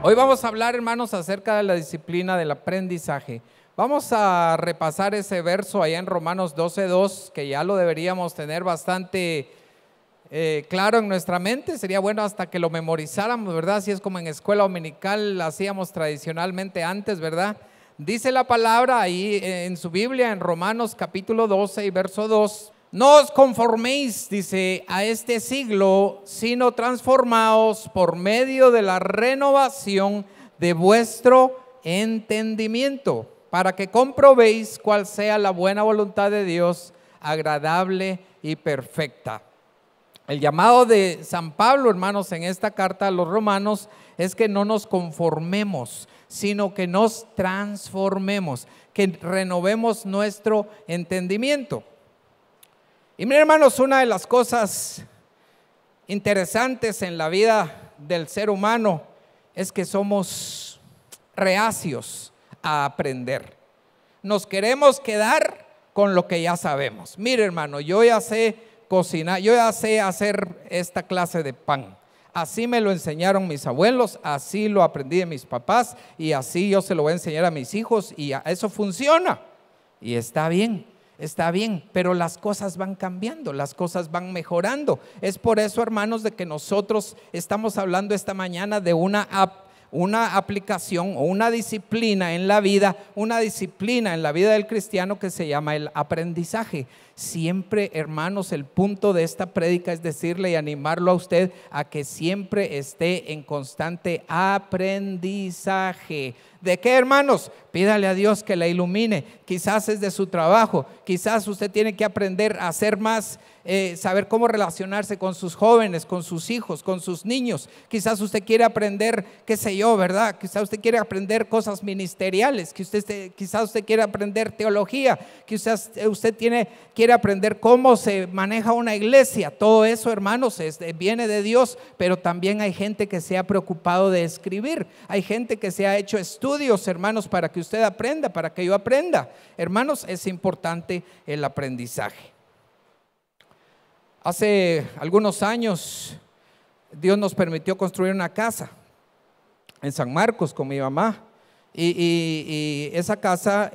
Hoy vamos a hablar, hermanos, acerca de la disciplina del aprendizaje. Vamos a repasar ese verso allá en Romanos 12:2, que ya lo deberíamos tener bastante claro en nuestra mente. Sería bueno hasta que lo memorizáramos, ¿verdad? Así es como en escuela dominical hacíamos tradicionalmente antes, ¿verdad? Dice la palabra ahí en su Biblia, en Romanos capítulo 12 y verso 2. No os conforméis, dice, a este siglo, sino transformaos por medio de la renovación de vuestro entendimiento, para que comprobéis cuál sea la buena voluntad de Dios, agradable y perfecta. El llamado de San Pablo, hermanos, en esta carta a los romanos es que no nos conformemos, sino que nos transformemos, que renovemos nuestro entendimiento. Y miren, hermanos, una de las cosas interesantes en la vida del ser humano es que somos reacios a aprender. Nos queremos quedar con lo que ya sabemos. Mire, hermano, yo ya sé cocinar, yo ya sé hacer esta clase de pan. Así me lo enseñaron mis abuelos, así lo aprendí de mis papás y así yo se lo voy a enseñar a mis hijos y eso funciona. Y está bien, pero las cosas van cambiando, las cosas van mejorando. Es por eso, hermanos, de que nosotros estamos hablando esta mañana de una aplicación o una disciplina en la vida, del cristiano que se llama el aprendizaje. Siempre, hermanos, el punto de esta prédica es decirle y animarlo a usted a que siempre esté en constante aprendizaje. ¿De qué, hermanos? Pídale a Dios que la ilumine. Quizás es de su trabajo, quizás usted tiene que aprender a hacer más, saber cómo relacionarse con sus jóvenes, con sus hijos, con sus niños. Quizás usted quiere aprender, qué sé yo, ¿verdad? Quizás usted quiere aprender cosas ministeriales, quizás usted quiere aprender teología, quizás usted quiere aprender cómo se maneja una iglesia. Todo eso, hermanos, viene de Dios, pero también hay gente que se ha preocupado de escribir, hay gente que se ha hecho estudios, hermanos, para que usted aprenda, para que yo aprenda. Hermanos, es importante el aprendizaje. Hace algunos años Dios nos permitió construir una casa en San Marcos con mi mamá y esa casa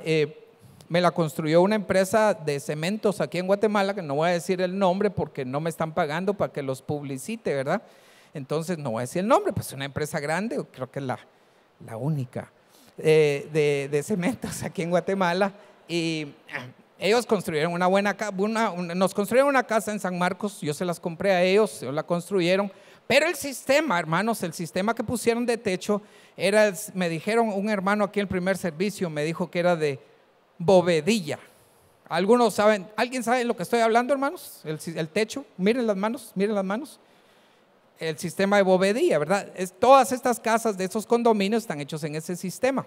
me la construyó una empresa de cementos aquí en Guatemala, que no voy a decir el nombre porque no me están pagando para que los publicite, ¿verdad? Entonces no voy a decir el nombre, pues es una empresa grande, creo que es la única de cementos aquí en Guatemala. Y ellos construyeron nos construyeron una casa en San Marcos. Yo se las compré a ellos, ellos la construyeron. Pero el sistema, hermanos, el sistema que pusieron de techo me dijeron, un hermano aquí en el primer servicio me dijo que era de bovedilla. ¿Algunos saben? ¿Alguien sabe de lo que estoy hablando, hermanos? El techo, miren las manos. El sistema de bovedilla, ¿verdad? Todas estas casas de esos condominios están hechos en ese sistema.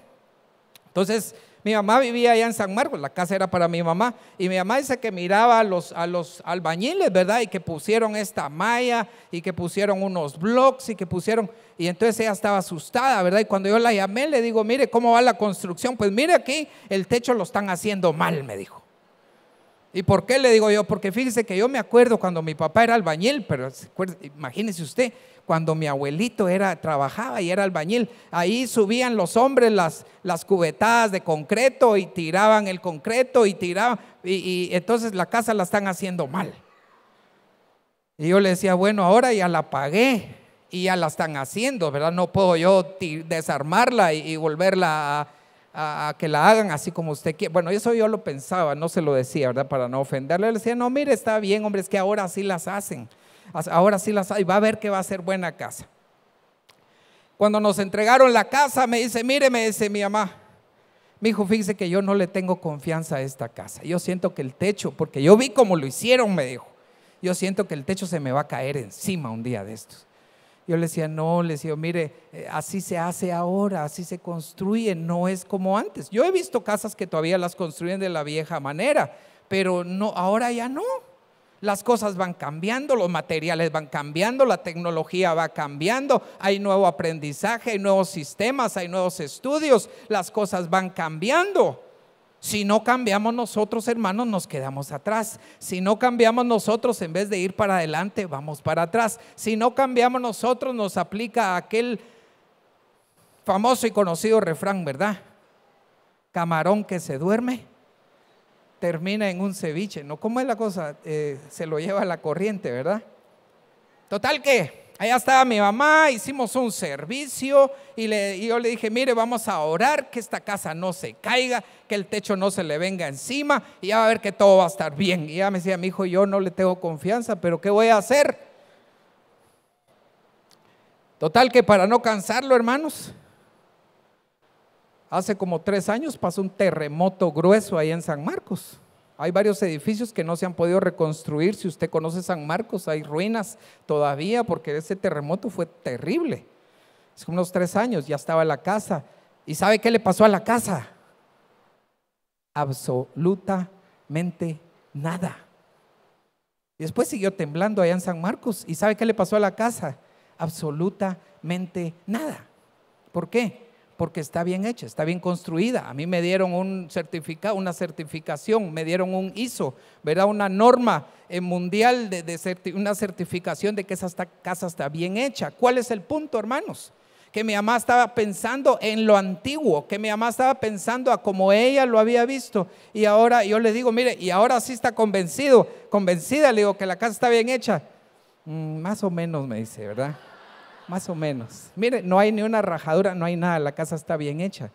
Entonces, mi mamá vivía allá en San Marcos, la casa era para mi mamá, y mi mamá dice que miraba a los albañiles, ¿verdad? Y que pusieron esta malla, y que pusieron unos blocks, y entonces ella estaba asustada, ¿verdad? Y cuando yo la llamé, le digo, mire, ¿cómo va la construcción? Pues mire, aquí el techo lo están haciendo mal, me dijo. ¿Y por qué? Le digo yo, porque fíjese que yo me acuerdo cuando mi papá era albañil, pero imagínese usted, cuando mi abuelito trabajaba y era albañil, ahí subían los hombres las cubetadas de concreto y tiraban el concreto y entonces la casa la están haciendo mal. Y yo le decía, bueno, ahora ya la pagué y ya la están haciendo, ¿verdad? No puedo yo desarmarla y volverla a que la hagan así como usted quiere. Bueno, eso yo lo pensaba, no se lo decía, ¿verdad? Para no ofenderle. Le decía, no, mire, está bien, hombre, es que ahora sí las hacen. Ahora sí las hacen y va a ver que va a ser buena casa. Cuando nos entregaron la casa, me dice, mire, me dice mi mamá, mi hijo, fíjese que yo no le tengo confianza a esta casa. Yo siento que el techo, porque yo vi cómo lo hicieron, me dijo, yo siento que el techo se me va a caer encima un día de estos. Yo le decía, no, le decía, mire, así se hace ahora, así se construye, no es como antes. Yo he visto casas que todavía las construyen de la vieja manera, pero no, ahora ya no. Las cosas van cambiando, los materiales van cambiando, la tecnología va cambiando, hay nuevo aprendizaje, hay nuevos sistemas, hay nuevos estudios, las cosas van cambiando. Si no cambiamos nosotros, hermanos, nos quedamos atrás. Si no cambiamos nosotros, en vez de ir para adelante, vamos para atrás. Si no cambiamos nosotros, nos aplica aquel famoso y conocido refrán, ¿verdad? Camarón que se duerme termina en un ceviche, ¿no? ¿Cómo es la cosa? Se lo lleva la corriente, ¿verdad? Total que allá estaba mi mamá, hicimos un servicio y yo le dije, mire, vamos a orar que esta casa no se caiga, que el techo no se le venga encima y ya va a ver que todo va a estar bien. Y ella me decía, mi hijo, yo no le tengo confianza, pero ¿qué voy a hacer? Total que para no cansarlo, hermanos, hace como 3 años pasó un terremoto grueso ahí en San Marcos. Hay varios edificios que no se han podido reconstruir. Si usted conoce San Marcos, hay ruinas todavía porque ese terremoto fue terrible. Hace unos 3 años ya estaba la casa. ¿Y sabe qué le pasó a la casa? Absolutamente nada. Y después siguió temblando allá en San Marcos. ¿Y sabe qué le pasó a la casa? Absolutamente nada. ¿Por qué? Porque está bien hecha, está bien construida. A mí me dieron un certificado, una certificación, me dieron un ISO, ¿verdad? Una norma mundial una certificación de que esa casa está bien hecha. ¿Cuál es el punto, hermanos? Que mi mamá estaba pensando en lo antiguo, que mi mamá estaba pensando a como ella lo había visto. Y ahora yo le digo, mire, y ahora sí está convencida, le digo que la casa está bien hecha. Más o menos, me dice, ¿verdad? Más o menos. Mire, no hay ni una rajadura, no hay nada, la casa está bien hecha.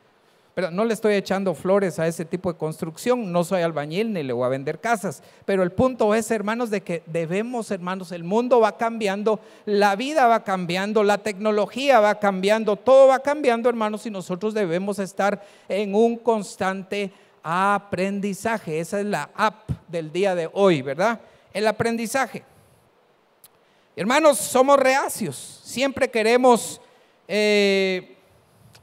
Pero no le estoy echando flores a ese tipo de construcción, no soy albañil ni le voy a vender casas. Pero el punto es, hermanos, de que debemos, hermanos, el mundo va cambiando, la vida va cambiando, la tecnología va cambiando, todo va cambiando, hermanos, y nosotros debemos estar en un constante aprendizaje. Esa es la app del día de hoy, ¿verdad? El aprendizaje. Hermanos, somos reacios, siempre queremos,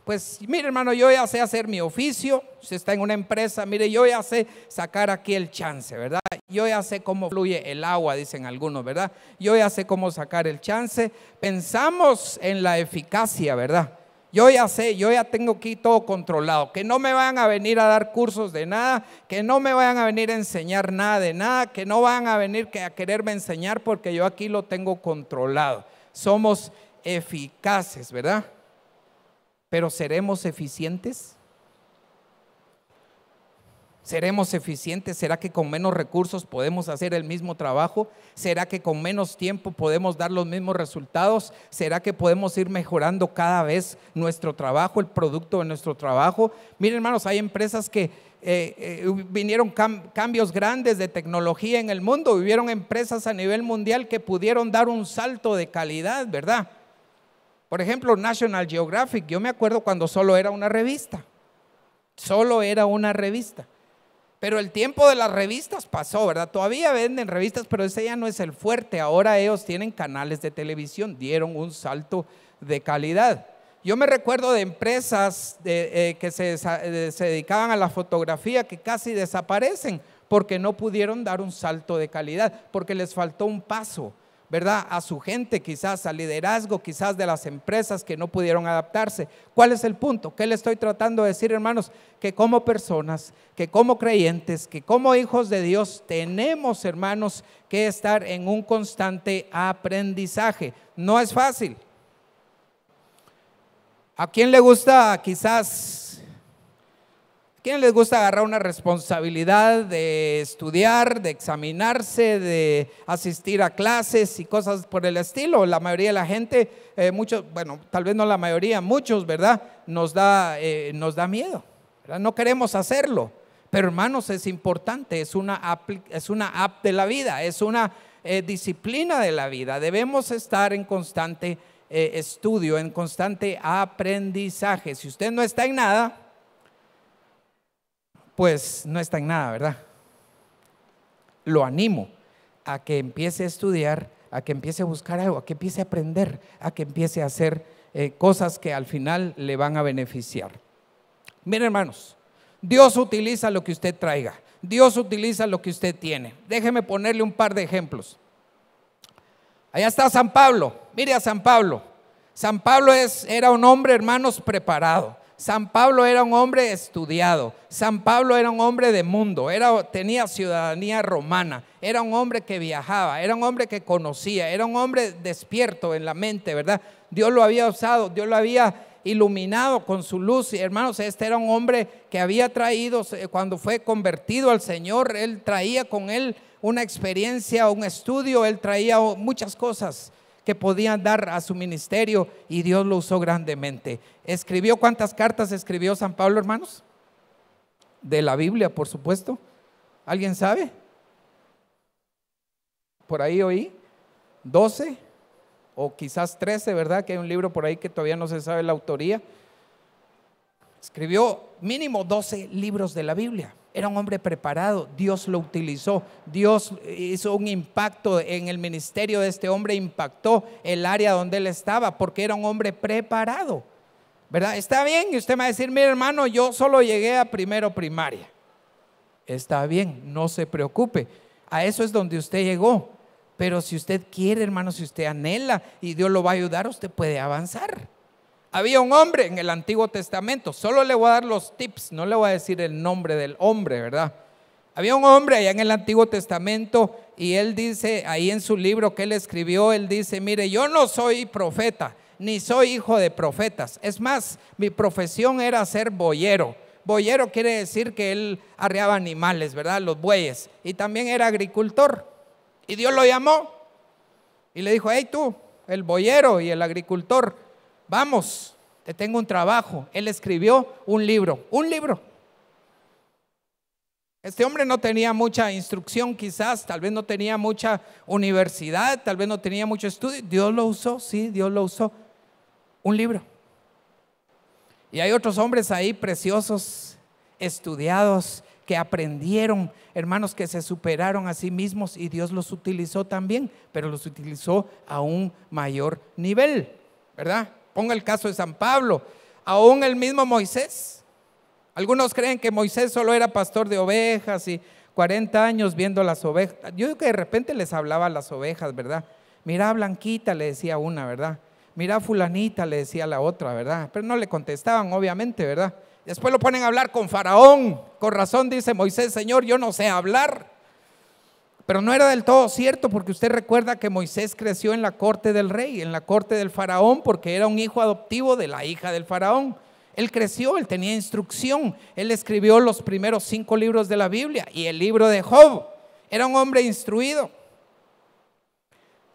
pues mire hermano, yo ya sé hacer mi oficio, usted está en una empresa, mire, yo ya sé sacar aquí el chance, ¿verdad? Yo ya sé cómo fluye el agua, dicen algunos, ¿verdad? Yo ya sé cómo sacar el chance, pensamos en la eficacia, ¿verdad? Yo ya sé, yo ya tengo aquí todo controlado, que no me vayan a venir a dar cursos de nada, que no me vayan a venir a enseñar nada de nada, que no van a venir a quererme enseñar porque yo aquí lo tengo controlado. Somos eficaces, ¿verdad? Pero ¿seremos eficientes? ¿Seremos eficientes? ¿Será que con menos recursos podemos hacer el mismo trabajo? ¿Será que con menos tiempo podemos dar los mismos resultados? ¿Será que podemos ir mejorando cada vez nuestro trabajo, el producto de nuestro trabajo? Miren hermanos, hay empresas que vinieron cambios grandes de tecnología en el mundo, hubieron empresas a nivel mundial que pudieron dar un salto de calidad, ¿verdad? Por ejemplo, National Geographic, yo me acuerdo cuando solo era una revista, pero el tiempo de las revistas pasó, ¿verdad? Todavía venden revistas, pero ese ya no es el fuerte. Ahora ellos tienen canales de televisión, dieron un salto de calidad. Yo me recuerdo de empresas que se dedicaban a la fotografía que casi desaparecen porque no pudieron dar un salto de calidad, porque les faltó un paso, ¿verdad? A su gente, quizás al liderazgo, quizás de las empresas que no pudieron adaptarse. ¿Cuál es el punto? ¿Qué le estoy tratando de decir, hermanos? Que como personas, que como creyentes, que como hijos de Dios, tenemos, hermanos, que estar en un constante aprendizaje. No es fácil. ¿A quién le gusta ¿quién les gusta agarrar una responsabilidad de estudiar, de examinarse, de asistir a clases y cosas por el estilo? La mayoría de la gente, muchos, bueno, tal vez no la mayoría, muchos, ¿verdad? Nos da miedo, ¿verdad? No queremos hacerlo, pero hermanos, es importante, es una app de la vida, es una disciplina de la vida. Debemos estar en constante estudio, en constante aprendizaje. Si usted no está en nada, pues no está en nada, ¿verdad? Lo animo a que empiece a estudiar, a que empiece a buscar algo, a que empiece a aprender, a que empiece a hacer cosas que al final le van a beneficiar. Miren hermanos, Dios utiliza lo que usted traiga, Dios utiliza lo que usted tiene. Déjeme ponerle un par de ejemplos. Allá está San Pablo, mire a San Pablo. San Pablo era un hombre, hermanos, preparado. San Pablo era un hombre estudiado. San Pablo era un hombre de mundo, tenía ciudadanía romana, era un hombre que viajaba, era un hombre que conocía, era un hombre despierto en la mente, ¿verdad? Dios lo había usado, Dios lo había iluminado con su luz. Y hermanos, este era un hombre que había traído, cuando fue convertido al Señor, él traía con él una experiencia, un estudio, él traía muchas cosas que podían dar a su ministerio y Dios lo usó grandemente. Escribió, ¿cuántas cartas escribió San Pablo, hermanos? De la Biblia, por supuesto. ¿Alguien sabe? Por ahí oí 12 o quizás 13, ¿verdad? Que hay un libro por ahí que todavía no se sabe la autoría. Escribió mínimo 12 libros de la Biblia. Era un hombre preparado, Dios lo utilizó, Dios hizo un impacto en el ministerio de este hombre, impactó el área donde él estaba, porque era un hombre preparado, ¿verdad? Está bien, y usted me va a decir, mire hermano, yo solo llegué a primero primaria. Está bien, no se preocupe, a eso es donde usted llegó, pero si usted quiere, hermano, si usted anhela y Dios lo va a ayudar, usted puede avanzar. Había un hombre en el Antiguo Testamento, solo le voy a dar los tips, no le voy a decir el nombre del hombre, ¿verdad? Había un hombre allá en el Antiguo Testamento y él dice, ahí en su libro que él escribió, él dice, mire, yo no soy profeta, ni soy hijo de profetas. Es más, mi profesión era ser boyero. Boyero quiere decir que él arreaba animales, ¿verdad? Los bueyes. Y también era agricultor. Y Dios lo llamó y le dijo, hey tú, el boyero y el agricultor, vamos, te tengo un trabajo. Él escribió un libro. Este hombre no tenía mucha instrucción quizás, tal vez no tenía mucha universidad, tal vez no tenía mucho estudio. Dios lo usó, sí, Dios lo usó. Un libro. Y hay otros hombres ahí preciosos, estudiados, que aprendieron, hermanos, que se superaron a sí mismos y Dios los utilizó también, pero los utilizó a un mayor nivel, ¿verdad? Ponga el caso de San Pablo, aún el mismo Moisés. Algunos creen que Moisés solo era pastor de ovejas y 40 años viendo las ovejas. Yo digo que de repente les hablaba a las ovejas, ¿verdad? Mira Blanquita, le decía una, ¿verdad? Mira fulanita, le decía la otra, ¿verdad? Pero no le contestaban, obviamente, ¿verdad? Después lo ponen a hablar con Faraón. Con razón dice Moisés, Señor, yo no sé hablar. Pero no era del todo cierto, porque usted recuerda que Moisés creció en la corte del rey, en la corte del Faraón, porque era un hijo adoptivo de la hija del Faraón. Él creció, él tenía instrucción, él escribió los primeros 5 libros de la Biblia y el libro de Job. Era un hombre instruido.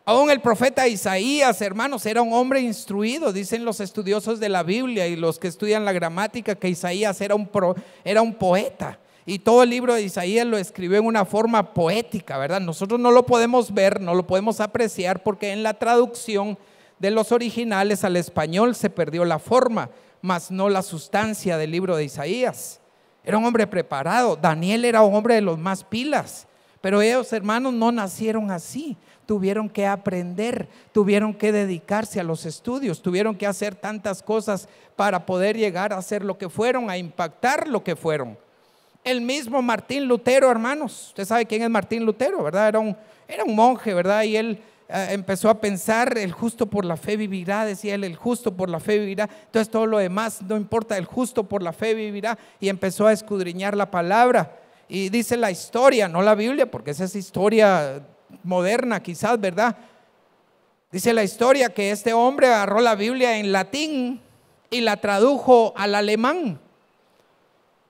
Aún el profeta Isaías, hermanos, era un hombre instruido. Dicen los estudiosos de la Biblia y los que estudian la gramática que Isaías era un poeta. Y todo el libro de Isaías lo escribió en una forma poética, ¿verdad? Nosotros no lo podemos ver, no lo podemos apreciar, porque en la traducción de los originales al español se perdió la forma, mas no la sustancia del libro de Isaías. Era un hombre preparado. Daniel era un hombre de los más pilas, pero ellos, hermanos, no nacieron así. Tuvieron que aprender, tuvieron que dedicarse a los estudios, tuvieron que hacer tantas cosas para poder llegar a ser lo que fueron, a impactar lo que fueron. El mismo Martín Lutero, hermanos, usted sabe quién es Martín Lutero, ¿verdad? Era un monje, ¿verdad? Y él empezó a pensar, el justo por la fe vivirá, decía él, el justo por la fe vivirá. Entonces todo lo demás no importa, el justo por la fe vivirá. Y empezó a escudriñar la palabra. Y dice la historia, no la Biblia, porque esa es historia moderna quizás, ¿verdad? Dice la historia que este hombre agarró la Biblia en latín y la tradujo al alemán.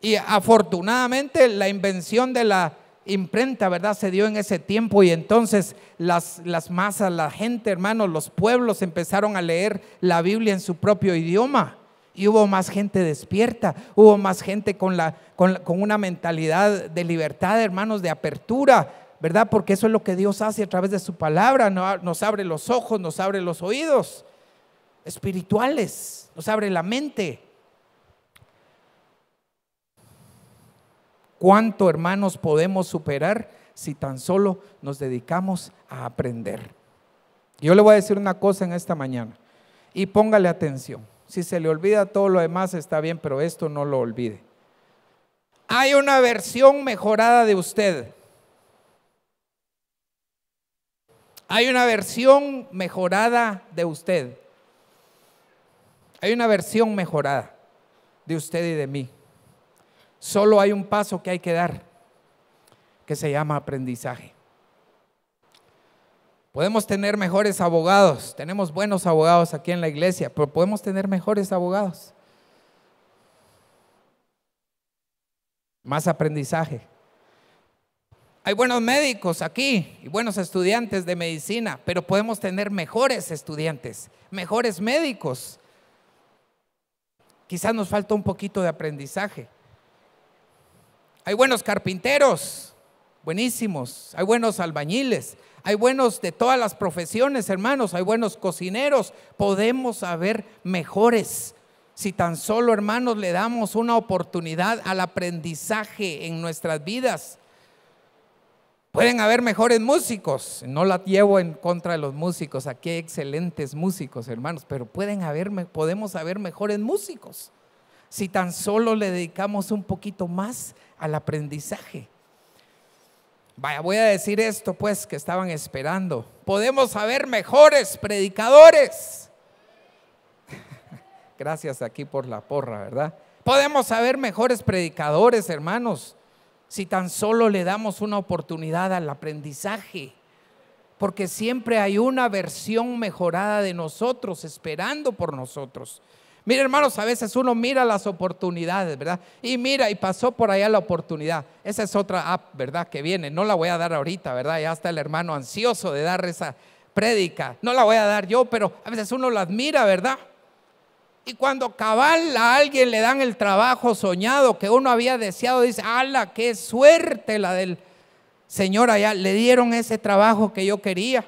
Y afortunadamente la invención de la imprenta, ¿verdad?, se dio en ese tiempo, y entonces las masas, la gente, hermanos, los pueblos empezaron a leer la Biblia en su propio idioma. Y hubo más gente despierta, hubo más gente con una mentalidad de libertad, hermanos, de apertura, ¿verdad? Porque eso es lo que Dios hace a través de su palabra. Nos abre los ojos, nos abre los oídos espirituales, nos abre la mente. ¿Cuánto, hermanos, podemos superar si tan solo nos dedicamos a aprender? Yo le voy a decir una cosa en esta mañana y póngale atención. Si se le olvida todo lo demás está bien, pero esto no lo olvide. Hay una versión mejorada de usted. Hay una versión mejorada de usted. Hay una versión mejorada de usted y de mí. Solo hay un paso que hay que dar, que se llama aprendizaje. Podemos tener mejores abogados, tenemos buenos abogados aquí en la iglesia, pero podemos tener mejores abogados. Más aprendizaje. Hay buenos médicos aquí y buenos estudiantes de medicina, pero podemos tener mejores estudiantes, mejores médicos. Quizás nos falta un poquito de aprendizaje. Hay buenos carpinteros, buenísimos. Hay buenos albañiles. Hay buenos de todas las profesiones, hermanos. Hay buenos cocineros. Podemos haber mejores si tan solo, hermanos, le damos una oportunidad al aprendizaje en nuestras vidas. Pueden haber mejores músicos. No la llevo en contra de los músicos. Aquí hay excelentes músicos, hermanos, pero podemos haber mejores músicos si tan solo le dedicamos un poquito más al aprendizaje. Vaya, voy a decir esto pues que estaban esperando. Podemos haber mejores predicadores. Gracias aquí por la porra, ¿verdad? Podemos haber mejores predicadores, hermanos, si tan solo le damos una oportunidad al aprendizaje, porque siempre hay una versión mejorada de nosotros esperando por nosotros. Mira, hermanos, a veces uno mira las oportunidades, ¿verdad? Y mira, y pasó por allá la oportunidad. Esa es otra app, ¿verdad? Que viene, no la voy a dar ahorita, ¿verdad? Ya está el hermano ansioso de dar esa prédica. No la voy a dar yo, pero a veces uno las mira, ¿verdad? Y cuando cabal a alguien le dan el trabajo soñado que uno había deseado, dice, ¡ala, qué suerte la del Señor allá! Le dieron ese trabajo que yo quería.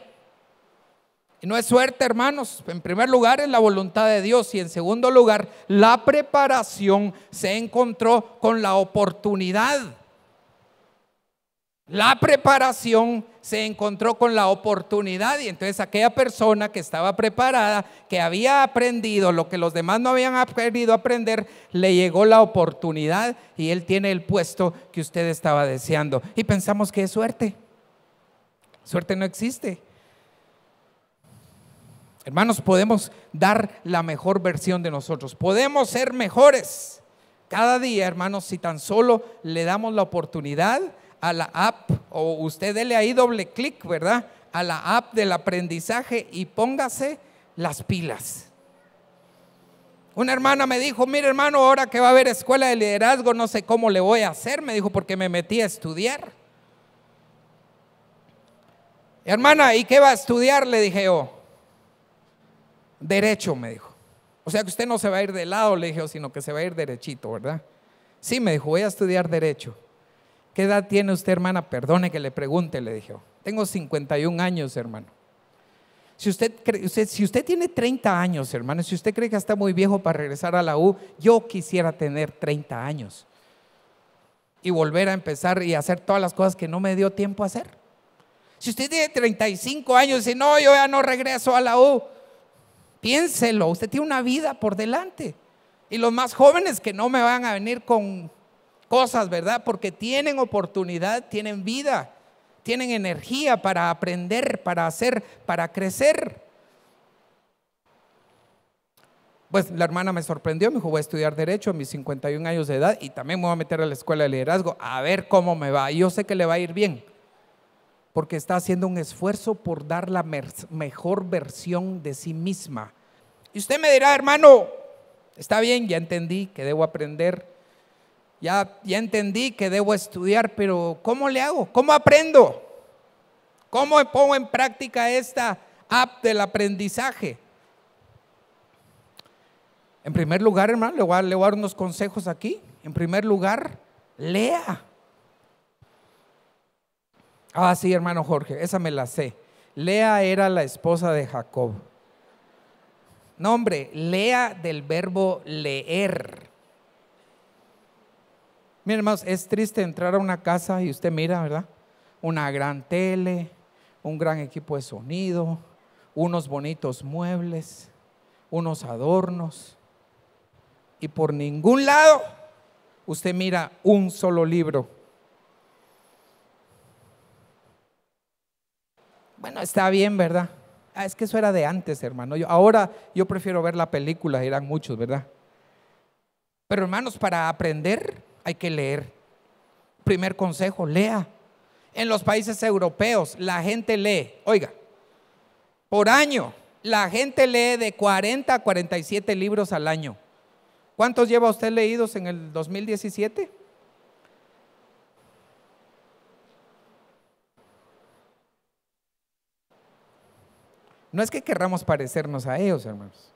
Y no es suerte, hermanos. En primer lugar es la voluntad de Dios, y en segundo lugar la preparación se encontró con la oportunidad. La preparación se encontró con la oportunidad, y entonces aquella persona que estaba preparada, que había aprendido lo que los demás no habían querido aprender, le llegó la oportunidad y él tiene el puesto que usted estaba deseando. Y pensamos que es suerte. Suerte no existe. Hermanos, podemos dar la mejor versión de nosotros. Podemos ser mejores cada día, hermanos, si tan solo le damos la oportunidad a la app, o usted dele ahí doble clic, ¿verdad? A la app del aprendizaje y póngase las pilas. Una hermana me dijo, mire hermano, ahora que va a haber escuela de liderazgo, no sé cómo le voy a hacer, me dijo, porque me metí a estudiar. Hermana, ¿y qué va a estudiar? Le dije yo. Derecho, me dijo. O sea que usted no se va a ir de lado, le dije, sino que se va a ir derechito, ¿verdad? Sí, me dijo, voy a estudiar derecho. ¿Qué edad tiene usted, hermana? Perdone que le pregunte, le dije. Tengo 51 años, hermano. Si usted tiene 30 años, hermano, si usted cree que está muy viejo para regresar a la U, yo quisiera tener 30 años y volver a empezar y hacer todas las cosas que no me dio tiempo a hacer. Si usted tiene 35 años y dice, no, yo ya no regreso a la U, piénselo, usted tiene una vida por delante. Y los más jóvenes que no me van a venir con cosas, ¿verdad? Porque tienen oportunidad, tienen vida, tienen energía para aprender, para hacer, para crecer. Pues la hermana me sorprendió, me dijo, voy a estudiar Derecho a mis 51 años de edad y también me voy a meter a la escuela de liderazgo a ver cómo me va. Y yo sé que le va a ir bien, porque está haciendo un esfuerzo por dar la mejor versión de sí misma. Y usted me dirá, hermano, está bien, ya entendí que debo aprender, ya entendí que debo estudiar, pero ¿cómo le hago? ¿Cómo aprendo? ¿Cómo pongo en práctica esta app del aprendizaje? En primer lugar, hermano, le voy a dar unos consejos aquí. En primer lugar, lea. Ah, sí, hermano Jorge, esa me la sé. Lea era la esposa de Jacob. No, hombre, lea del verbo leer. Miren, hermanos, es triste entrar a una casa y usted mira, ¿verdad? Una gran tele, un gran equipo de sonido, unos bonitos muebles, unos adornos, y por ningún lado usted mira un solo libro. Bueno, está bien, ¿verdad? Es que eso era de antes, hermano. Ahora yo prefiero ver la película, dirán muchos, ¿verdad? Pero hermanos, para aprender hay que leer. Primer consejo, lea. En los países europeos la gente lee. Oiga, por año. La gente lee de 40 a 47 libros al año. ¿Cuántos lleva usted leídos en el 2017? No es que querramos parecernos a ellos, hermanos,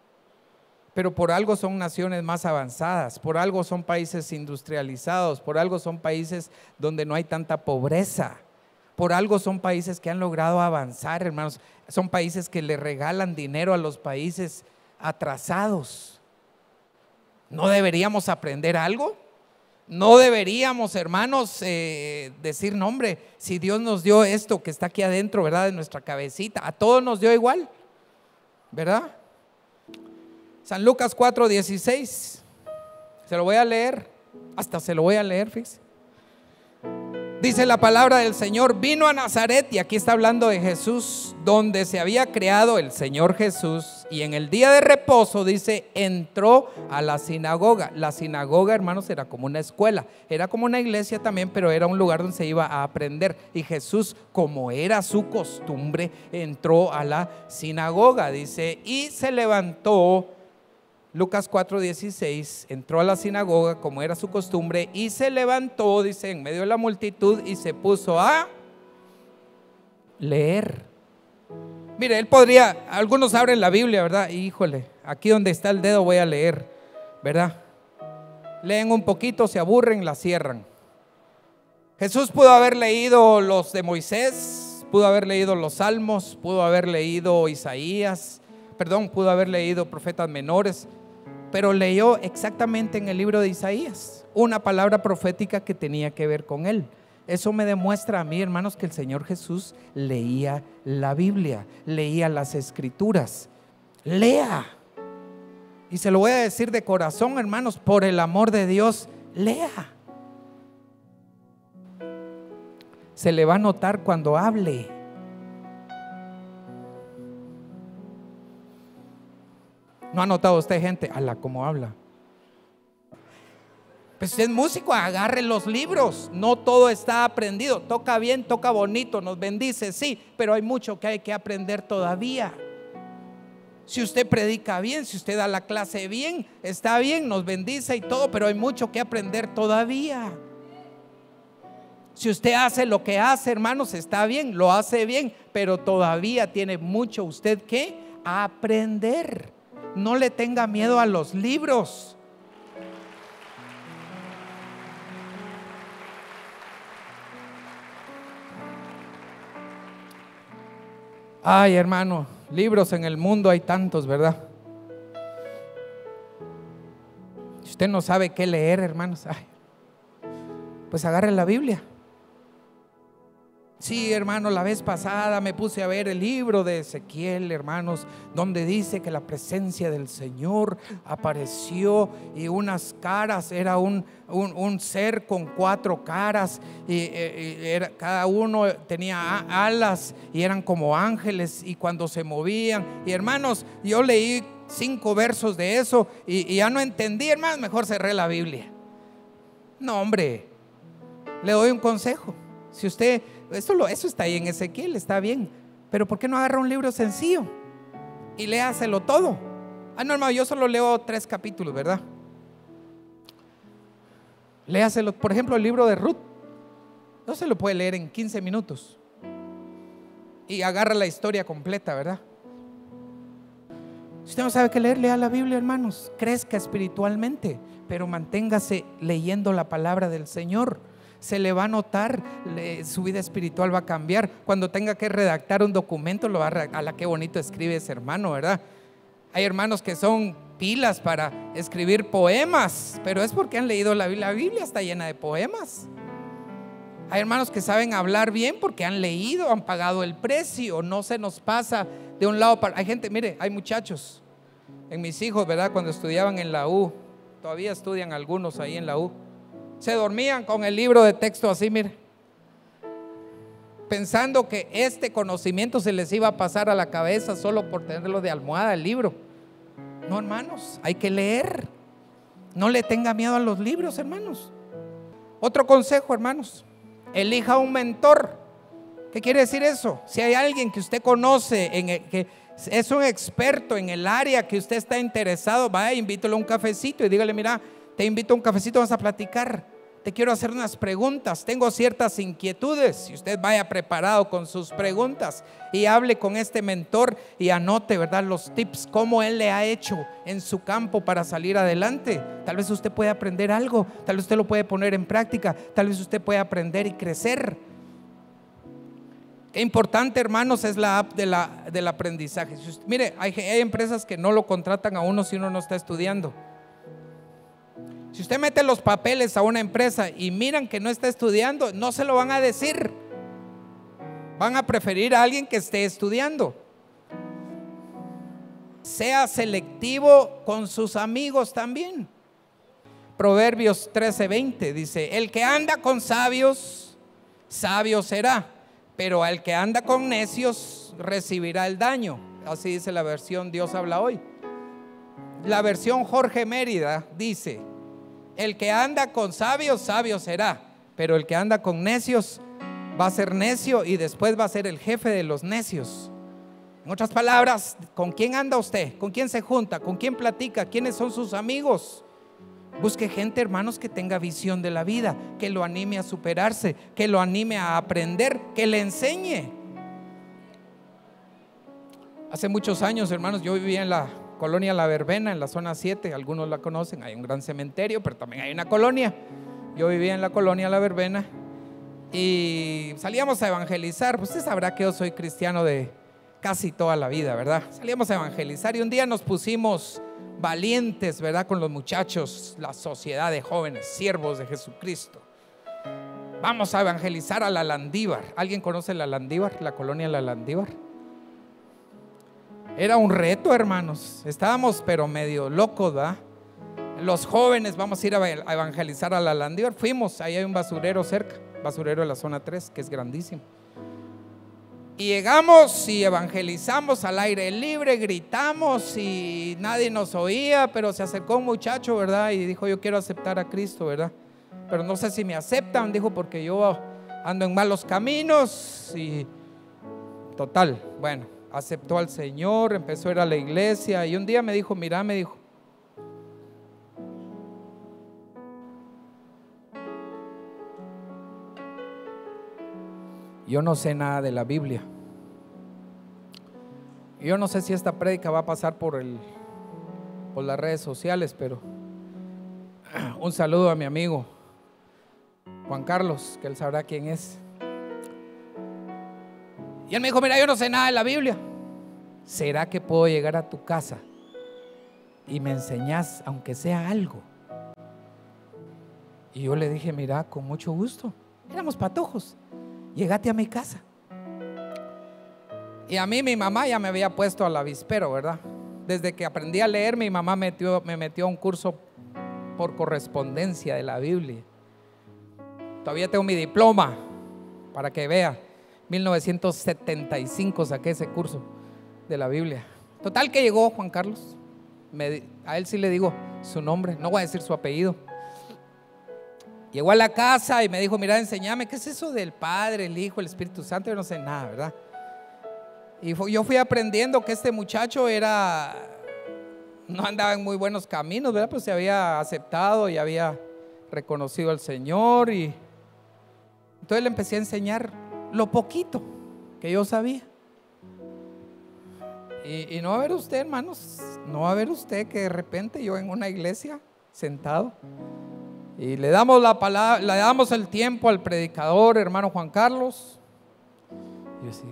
pero por algo son naciones más avanzadas, por algo son países industrializados, por algo son países donde no hay tanta pobreza, por algo son países que han logrado avanzar, hermanos. Son países que le regalan dinero a los países atrasados. ¿No deberíamos aprender algo? ¿No deberíamos, hermanos, decir, no, hombre, si Dios nos dio esto que está aquí adentro, ¿verdad?, de nuestra cabecita, a todos nos dio igual, ¿verdad? San Lucas 4:16, se lo voy a leer, hasta se lo voy a leer, fíjese. Dice la palabra del Señor: vino a Nazaret, y aquí está hablando de Jesús, donde se había creado el Señor Jesús, y en el día de reposo, dice, entró a la sinagoga. La sinagoga, hermanos, era como una escuela, era como una iglesia también, pero era un lugar donde se iba a aprender. Y Jesús, como era su costumbre, entró a la sinagoga, dice, y se levantó. Lucas 4:16, entró a la sinagoga como era su costumbre y se levantó, dice, en medio de la multitud y se puso a leer. Mire, él podría, algunos abren la Biblia, ¿verdad? Híjole, aquí donde está el dedo voy a leer, ¿verdad? Leen un poquito, se aburren, la cierran. Jesús pudo haber leído los de Moisés, pudo haber leído los Salmos, pudo haber leído Isaías, pudo haber leído profetas menores, pero leyó exactamente en el libro de Isaías una palabra profética que tenía que ver con él. Eso me demuestra a mí, hermanos, que el Señor Jesús leía la Biblia, leía las Escrituras. Lea. Y se lo voy a decir de corazón, hermanos, por el amor de Dios, lea. Se le va a notar cuando hable. ¿No ha notado usted gente? Ala, ¿cómo habla? Pues si es músico, agarre los libros. No todo está aprendido. Toca bien, toca bonito, nos bendice, sí, pero hay mucho que hay que aprender todavía. Si usted predica bien, si usted da la clase bien, está bien, nos bendice y todo, pero hay mucho que aprender todavía. Si usted hace lo que hace, hermanos, está bien, lo hace bien, pero todavía tiene mucho usted que aprender. No le tenga miedo a los libros. Ay, hermano, libros en el mundo hay tantos, ¿verdad? Si usted no sabe qué leer, hermanos, pues agarre la Biblia. Sí, hermano, la vez pasada me puse a ver el libro de Ezequiel, hermanos, donde dice que la presencia del Señor apareció y unas caras, era un ser con 4 caras y cada uno tenía alas y eran como ángeles y cuando se movían. Y hermanos, yo leí 5 versos de eso y ya no entendí, hermanos, mejor cerré la Biblia. No, hombre, le doy un consejo. Si usted, eso está ahí en Ezequiel, está bien, pero ¿por qué no agarra un libro sencillo y léaselo todo? No, hermano, yo solo leo 3 capítulos, ¿verdad? Léaselo, por ejemplo, el libro de Ruth. No se lo puede leer en 15 minutos y agarra la historia completa, ¿verdad? Si usted no sabe qué leer, lea la Biblia, hermanos. Crezca espiritualmente, pero manténgase leyendo la palabra del Señor. Se le va a notar, su vida espiritual va a cambiar. Cuando tenga que redactar un documento, lo va a la qué bonito escribe ese hermano, ¿verdad? Hay hermanos que son pilas para escribir poemas, pero es porque han leído la Biblia. La Biblia está llena de poemas. Hay hermanos que saben hablar bien porque han leído, han pagado el precio. No se nos pasa de un lado para... Hay gente, mire, hay muchachos, en mis hijos, ¿verdad? Cuando estudiaban en la U, todavía estudian algunos ahí en la U, se dormían con el libro de texto así, mire, pensando que este conocimiento se les iba a pasar a la cabeza solo por tenerlo de almohada el libro. No, hermanos, hay que leer. No le tenga miedo a los libros, hermanos. Otro consejo, hermanos: elija un mentor. ¿Qué quiere decir eso? Si hay alguien que usted conoce, que es un experto en el área que usted está interesado, vaya, invítelo a un cafecito y dígale: mira, te invito a un cafecito, vamos a platicar. Te quiero hacer unas preguntas, tengo ciertas inquietudes. Y usted vaya preparado con sus preguntas y hable con este mentor y anote, ¿verdad?, los tips, cómo él le ha hecho en su campo para salir adelante. Tal vez usted puede aprender algo, tal vez usted lo puede poner en práctica, tal vez usted puede aprender y crecer. Qué importante, hermanos, es la app del aprendizaje. Mire, hay empresas que no lo contratan a uno si uno no está estudiando. Si usted mete los papeles a una empresa y miran que no está estudiando, no se lo van a decir. Van a preferir a alguien que esté estudiando. Sea selectivo con sus amigos también. Proverbios 13:20 dice: el que anda con sabios, sabio será, pero al que anda con necios recibirá el daño. Así dice la versión Dios habla hoy. La versión Jorge Mérida dice: el que anda con sabios, sabio será, pero el que anda con necios va a ser necio y después va a ser el jefe de los necios. En otras palabras, ¿con quién anda usted? ¿Con quién se junta? ¿Con quién platica? ¿Quiénes son sus amigos? Busque gente, hermanos, que tenga visión de la vida, que lo anime a superarse, que lo anime a aprender, que le enseñe. Hace muchos años, hermanos, yo vivía en la colonia La Verbena, en la zona 7, algunos la conocen. Hay un gran cementerio, pero también hay una colonia. Yo vivía en la colonia La Verbena y salíamos a evangelizar. Pues usted sabrá que yo soy cristiano de casi toda la vida, ¿verdad? Salíamos a evangelizar y un día nos pusimos valientes, ¿verdad?, con los muchachos, la sociedad de jóvenes, siervos de Jesucristo. Vamos a evangelizar a la Landívar. ¿Alguien conoce la Landívar, la colonia La Landívar? Era un reto, hermanos. Estábamos pero medio locos, ¿verdad? Los jóvenes, vamos a ir a evangelizar a la Landívar. Fuimos, ahí hay un basurero cerca, basurero de la zona 3, que es grandísimo. Y llegamos y evangelizamos al aire libre, gritamos y nadie nos oía, pero se acercó un muchacho, ¿verdad?, y dijo: yo quiero aceptar a Cristo, ¿verdad?, pero no sé si me aceptan, dijo, porque yo ando en malos caminos. Y total, bueno, aceptó al Señor, empezó a ir a la iglesia y un día me dijo: mira, me dijo, yo no sé nada de la Biblia. Yo no sé si esta prédica va a pasar por las redes sociales, pero un saludo a mi amigo Juan Carlos, que él sabrá quién es. Y él me dijo: mira, yo no sé nada de la Biblia. ¿Será que puedo llegar a tu casa y me enseñás aunque sea algo? Y yo le dije: mira, con mucho gusto. Éramos patojos. Llegate a mi casa. Y a mí mi mamá ya me había puesto al avispero, ¿verdad? Desde que aprendí a leer, mi mamá me metió a un curso por correspondencia de la Biblia. Todavía tengo mi diploma para que vea. 1975 saqué ese curso de la Biblia. Total que llegó Juan Carlos. A él sí le digo su nombre, no voy a decir su apellido. Llegó a la casa y me dijo: mira, enséñame, ¿qué es eso del Padre, el Hijo, el Espíritu Santo? Yo no sé nada, ¿verdad? Y yo fui aprendiendo que este muchacho no andaba en muy buenos caminos, ¿verdad? Pues se había aceptado y había reconocido al Señor. Y entonces le empecé a enseñar lo poquito que yo sabía. Y no va a ver usted, hermanos, no va a ver usted que de repente yo en una iglesia sentado y le damos la palabra, le damos el tiempo al predicador, hermano Juan Carlos. Y yo decía: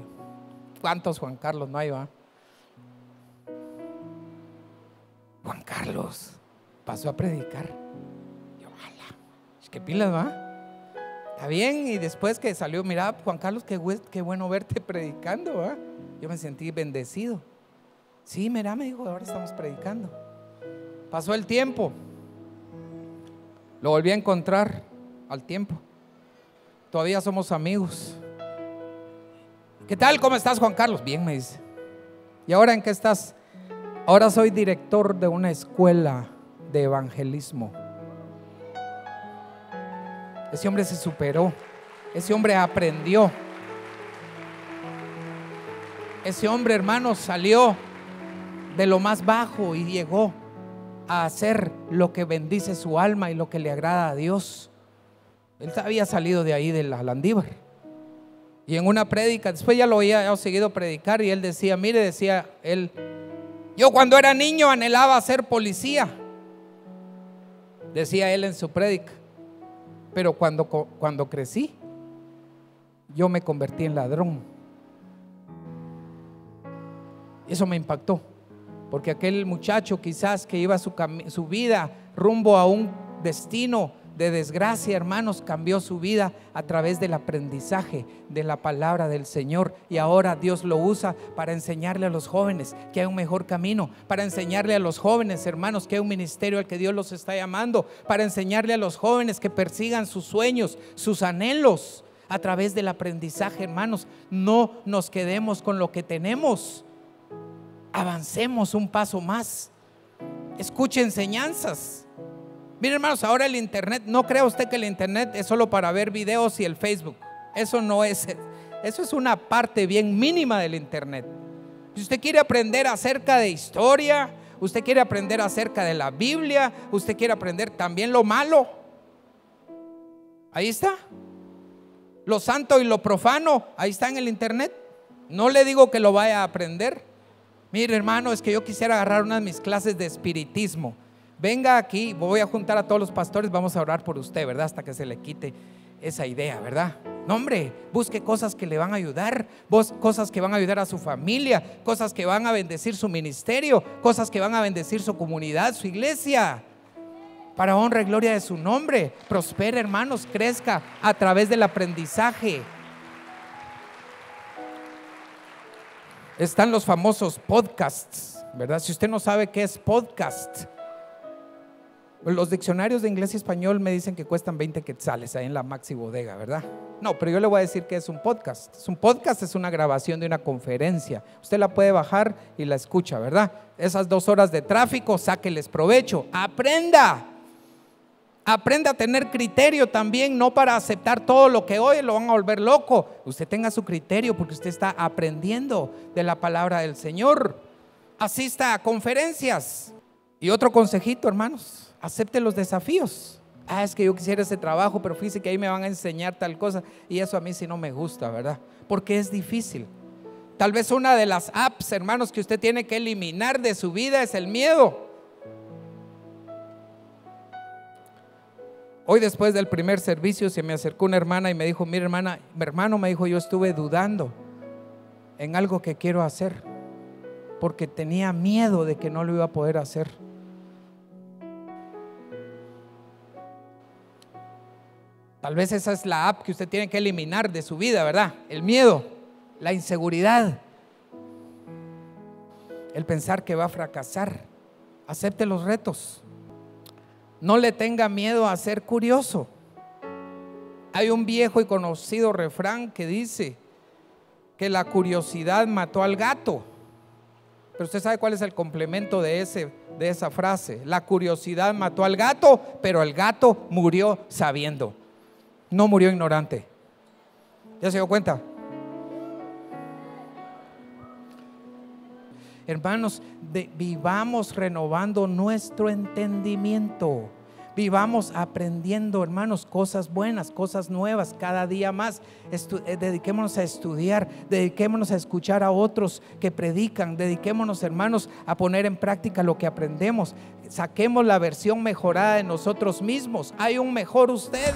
¿cuántos Juan Carlos no hay, va? Juan Carlos pasó a predicar. Yo, ala, qué pilas, va. Está bien. Y después que salió: mira, Juan Carlos, qué bueno verte predicando, ¿va? Yo me sentí bendecido. Sí, mira, me dijo, ahora estamos predicando. Pasó el tiempo, lo volví a encontrar al tiempo. Todavía somos amigos. ¿Qué tal? ¿Cómo estás, Juan Carlos? Bien, me dice. ¿Y ahora en qué estás? Ahora soy director de una escuela de evangelismo. Ese hombre se superó. Ese hombre aprendió. Ese hombre, hermanos, salió de lo más bajo y llegó a hacer lo que bendice su alma y lo que le agrada a Dios. Él había salido de ahí, de la Landívar. Y en una prédica, después ya lo había seguido predicar, y él decía, mire, decía él, yo cuando era niño anhelaba ser policía, decía él en su prédica, pero cuando crecí, yo me convertí en ladrón. Eso me impactó, porque aquel muchacho quizás que iba su vida rumbo a un destino de desgracia, hermanos, cambió su vida a través del aprendizaje de la palabra del Señor, y ahora Dios lo usa para enseñarle a los jóvenes que hay un mejor camino, para enseñarle a los jóvenes, hermanos, que hay un ministerio al que Dios los está llamando, para enseñarle a los jóvenes que persigan sus sueños, sus anhelos a través del aprendizaje. Hermanos, no nos quedemos con lo que tenemos, avancemos un paso más, escuche enseñanzas. Mire, hermanos, ahora el internet, no crea usted que el internet es solo para ver videos y el Facebook. Eso no es, eso es una parte bien mínima del internet. Si usted quiere aprender acerca de historia, usted quiere aprender acerca de la Biblia, usted quiere aprender también lo malo, ahí está. Lo santo y lo profano, ahí está en el internet. No le digo que lo vaya a aprender. Mire, hermano, es que yo quisiera agarrar una de mis clases de espiritismo. Venga aquí, voy a juntar a todos los pastores, vamos a orar por usted, ¿verdad? Hasta que se le quite esa idea, ¿verdad? No, hombre, busque cosas que le van a ayudar, cosas que van a ayudar a su familia, cosas que van a bendecir su ministerio, cosas que van a bendecir su comunidad, su iglesia, para honra y gloria de su nombre. Prospere, hermanos, crezca a través del aprendizaje. Están los famosos podcasts, ¿verdad? Si usted no sabe qué es podcast, los diccionarios de inglés y español me dicen que cuestan 20 quetzales ahí en la Maxi Bodega, ¿verdad? No, pero yo le voy a decir que es un podcast. Un podcast es una grabación de una conferencia. Usted la puede bajar y la escucha, ¿verdad? Esas 2 horas de tráfico, sáqueles provecho. Aprenda a tener criterio también, no para aceptar todo lo que oye, lo van a volver loco. Usted tenga su criterio porque usted está aprendiendo de la palabra del Señor. Asista a conferencias. Y otro consejito, hermanos, acepte los desafíos. Es que yo quisiera ese trabajo, pero fíjese que ahí me van a enseñar tal cosa, y eso a mí sí no me gusta, ¿verdad? Porque es difícil. Tal vez una de las apps, hermanos, que usted tiene que eliminar de su vida es el miedo. Hoy, después del primer servicio, se me acercó una hermana y me dijo, mira, hermana, mi hermano me dijo, yo estuve dudando en algo que quiero hacer porque tenía miedo de que no lo iba a poder hacer. Tal vez esa es la app que usted tiene que eliminar de su vida, ¿verdad? El miedo, la inseguridad, el pensar que va a fracasar. Acepte los retos. No le tenga miedo a ser curioso. Hay un viejo y conocido refrán que dice que la curiosidad mató al gato. Pero usted sabe cuál es el complemento de esa frase. La curiosidad mató al gato, pero el gato murió sabiendo. No murió ignorante. ¿Ya se dio cuenta? Hermanos, vivamos renovando nuestro entendimiento. Vivamos aprendiendo, hermanos, cosas buenas, cosas nuevas cada día más. Dediquémonos a estudiar, dediquémonos a escuchar a otros que predican, dediquémonos, hermanos, a poner en práctica lo que aprendemos. Saquemos la versión mejorada de nosotros mismos. Hay un mejor usted.